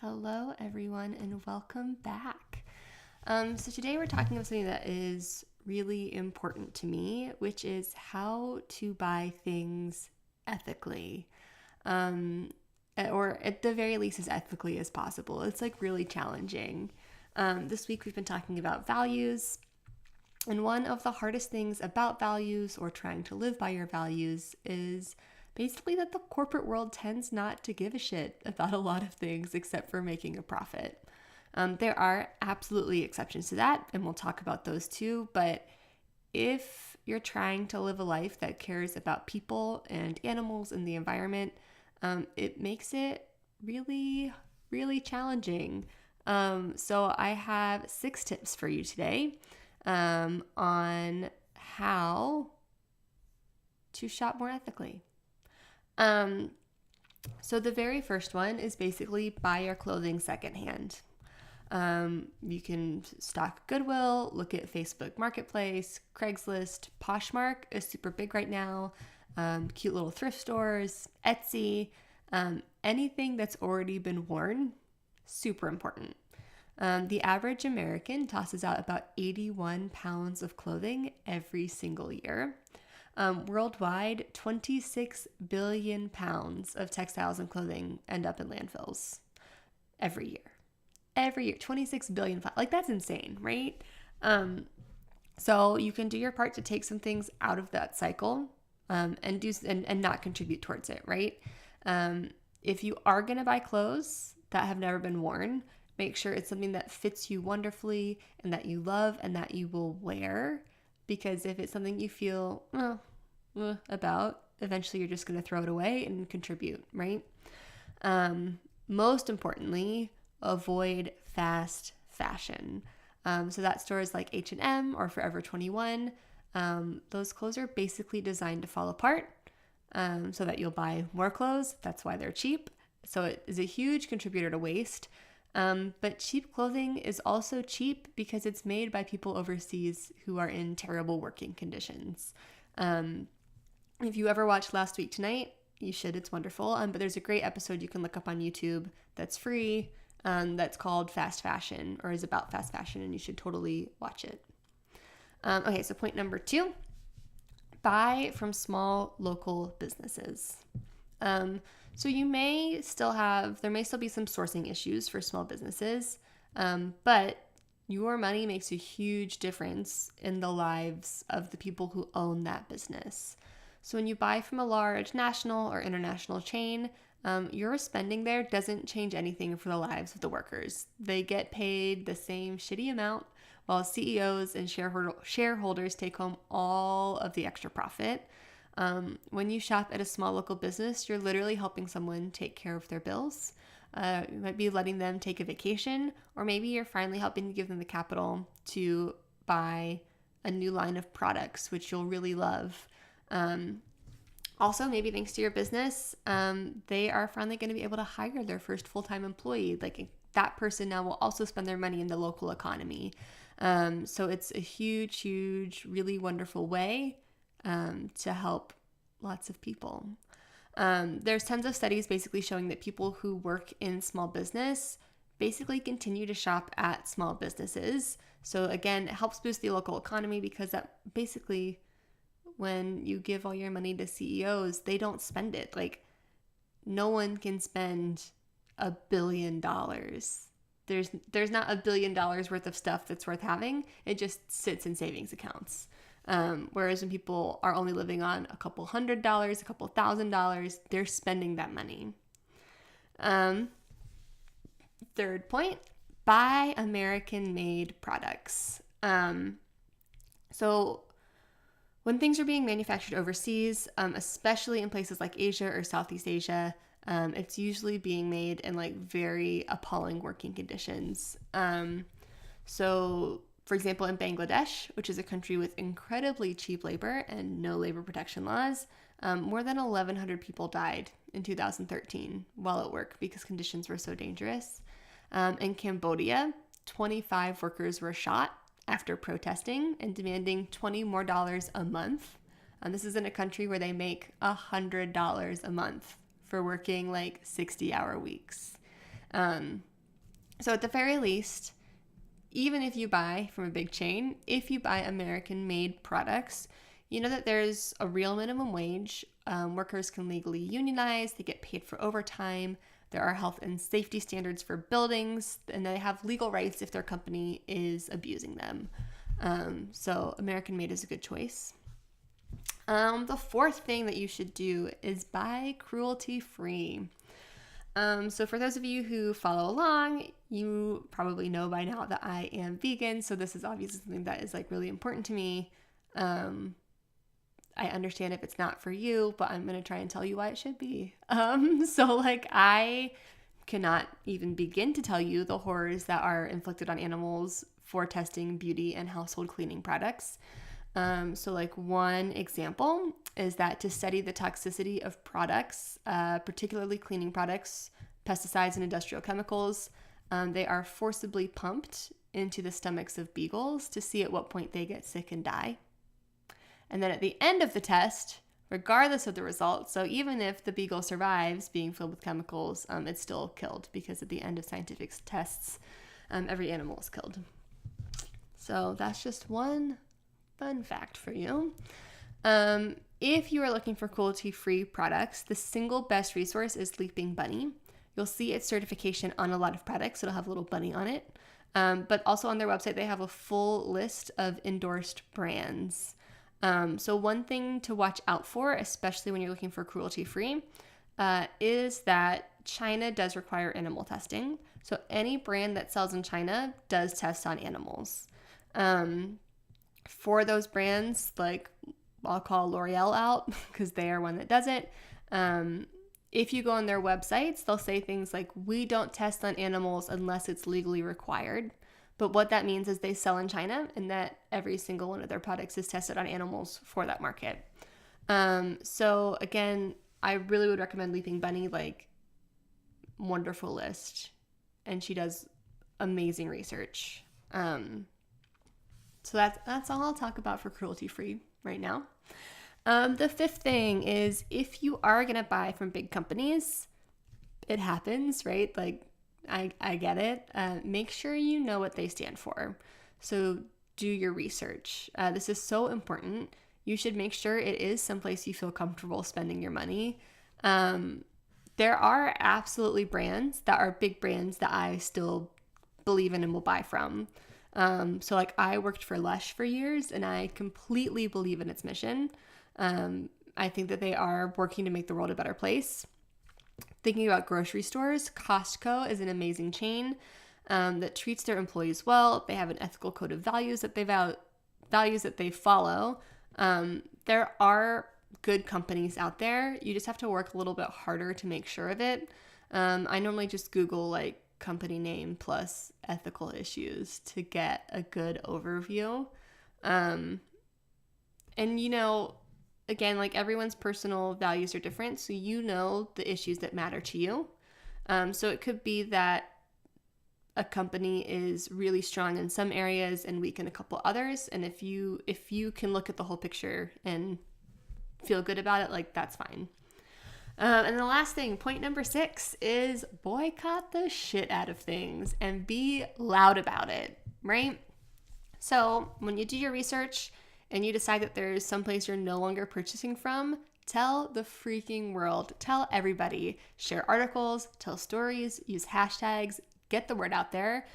Hello, everyone, and welcome back. So today we're talking about something that is really important to me, which is how to buy things ethically, or at the very least as ethically as possible. It's like really challenging. This week we've been talking about values, and one of the hardest things about values or trying to live by your values is basically that the corporate world tends not to give a shit about a lot of things except for making a profit. There are absolutely exceptions to that, and we'll talk about those too. But if you're trying to live a life that cares about people and animals and the environment, it makes it really, really challenging. So I have 6 tips for you today on how to shop more ethically. So the very first one is basically buy your clothing secondhand. You can stock Goodwill, look at Facebook Marketplace, Craigslist, Poshmark is super big right now. Cute little thrift stores, Etsy, anything that's already been worn, super important. The average American tosses out about 81 pounds of clothing every single year. Worldwide, 26 billion pounds of textiles and clothing end up in landfills every year. Every year, 26 billion. Like, that's insane, right? So you can do your part to take some things out of that cycle and not contribute towards it, right? If you are going to buy clothes that have never been worn, make sure it's something that fits you wonderfully and that you love and that you will wear. Because if it's something you feel about, eventually you're just going to throw it away and contribute, right? Most importantly, avoid fast fashion. So that stores like H&M or Forever 21, those clothes are basically designed to fall apart so that you'll buy more clothes. That's why they're cheap. So it is a huge contributor to waste. But cheap clothing is also cheap because it's made by people overseas who are in terrible working conditions. If you ever watched Last Week Tonight, you should. It's wonderful. But there's a great episode you can look up on YouTube that's free that's called Fast Fashion, or is about fast fashion, and you should totally watch it. Okay, so point number 2, buy from small local businesses. So there may still be some sourcing issues for small businesses, but your money makes a huge difference in the lives of the people who own that business. So when you buy from a large national or international chain, your spending there doesn't change anything for the lives of the workers. They get paid the same shitty amount while CEOs and shareholders take home all of the extra profit. When you shop at a small local business, you're literally helping someone take care of their bills. You might be letting them take a vacation, or maybe you're finally helping to give them the capital to buy a new line of products, which you'll really love. Also, maybe thanks to your business, they are finally going to be able to hire their first full-time employee. Like, that person now will also spend their money in the local economy. So it's a huge, huge, really wonderful way to help lots of people. There's tons of studies basically showing that people who work in small business basically continue to shop at small businesses. So again, it helps boost the local economy because that basically, when you give all your money to CEOs, they don't spend it. Like, no one can spend $1 billion. There's not $1 billion worth of stuff that's worth having. It just sits in savings accounts. Whereas when people are only living on a couple $100, a couple $1,000, they're spending that money. Third point, buy American-made products. So when things are being manufactured overseas, especially in places like Asia or Southeast Asia, it's usually being made in like very appalling working conditions. So for example, in Bangladesh, which is a country with incredibly cheap labor and no labor protection laws, more than 1,100 people died in 2013 while at work because conditions were so dangerous. In Cambodia, 25 workers were shot after protesting and demanding $20 more a month. This is in a country where they make $100 a month for working like 60-hour weeks. So at the very least, even if you buy from a big chain, if you buy American-made products, you know that there's a real minimum wage. Workers can legally unionize. They get paid for overtime. There are health and safety standards for buildings, and they have legal rights if their company is abusing them. So American-made is a good choice. The fourth thing that you should do is buy cruelty-free. So for those of you who follow along, you probably know by now that I am vegan. So this is obviously something that is like really important to me. I understand if it's not for you, but I'm going to try and tell you why it should be. So like I cannot even begin to tell you the horrors that are inflicted on animals for testing beauty and household cleaning products. So like one example is that to study the toxicity of products, particularly cleaning products, pesticides, and industrial chemicals, they are forcibly pumped into the stomachs of beagles to see at what point they get sick and die. And then at the end of the test, regardless of the results, so even if the beagle survives being filled with chemicals, it's still killed because at the end of scientific tests, every animal is killed. So that's just one fun fact for you. If you are looking for cruelty-free products, the single best resource is Leaping Bunny. You'll see its certification on a lot of products. It'll have a little bunny on it. But also on their website, they have a full list of endorsed brands. So one thing to watch out for, especially when you're looking for cruelty-free, is that China does require animal testing. So any brand that sells in China does test on animals. For those brands, like I'll call L'Oreal out because they are one that does it. If you go on their websites, they'll say things like, we don't test on animals unless it's legally required. But what that means is they sell in China and that every single one of their products is tested on animals for that market. So again, I really would recommend Leaping Bunny, like wonderful list. And she does amazing research. So that's all I'll talk about for cruelty-free right now. The fifth thing is if you are going to buy from big companies, it happens, right? Like I get it. Make sure you know what they stand for. So do your research. This is so important. You should make sure it is someplace you feel comfortable spending your money. There are absolutely brands that are big brands that I still believe in and will buy from. So like I worked for Lush for years and I completely believe in its mission. I think that they are working to make the world a better place. Thinking about grocery stores, Costco is an amazing chain that treats their employees well. They have an ethical code of values that they follow. There are good companies out there. You just have to work a little bit harder to make sure of it. I normally just Google like company name plus ethical issues to get a good overview. And you know, again, like everyone's personal values are different, so you know the issues that matter to you. So it could be that a company is really strong in some areas and weak in a couple others, and if you can look at the whole picture and feel good about it, like that's fine. And the last thing, point number 6, is boycott the shit out of things and be loud about it, right? So when you do your research and you decide that there's someplace you're no longer purchasing from, tell the freaking world. Tell everybody. Share articles, tell stories, use hashtags, get the word out there.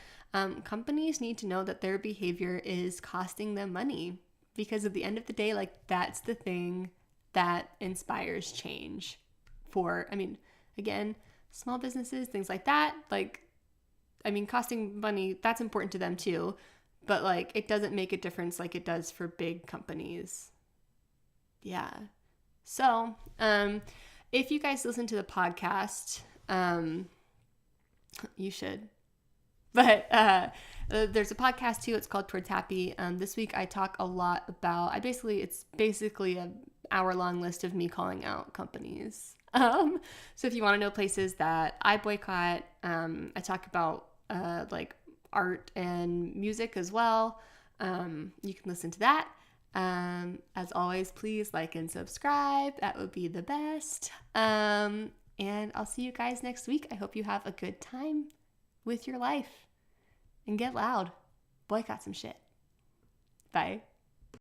Companies need to know that their behavior is costing them money because at the end of the day, like that's the thing that inspires change. Again, small businesses, things like that, costing money, that's important to them too, but like it doesn't make a difference like it does for big companies. Yeah. So, if you guys listen to the podcast, you should. But there's a podcast too. It's called Towards Happy. This week I talk a lot about. it's basically an hour-long list of me calling out companies. So if you want to know places that I boycott, I talk about like art and music as well. You can listen to that. As always, please like and subscribe. That would be the best. And I'll see you guys next week. I hope you have a good time. with your life and get loud. Boycott some shit. Bye.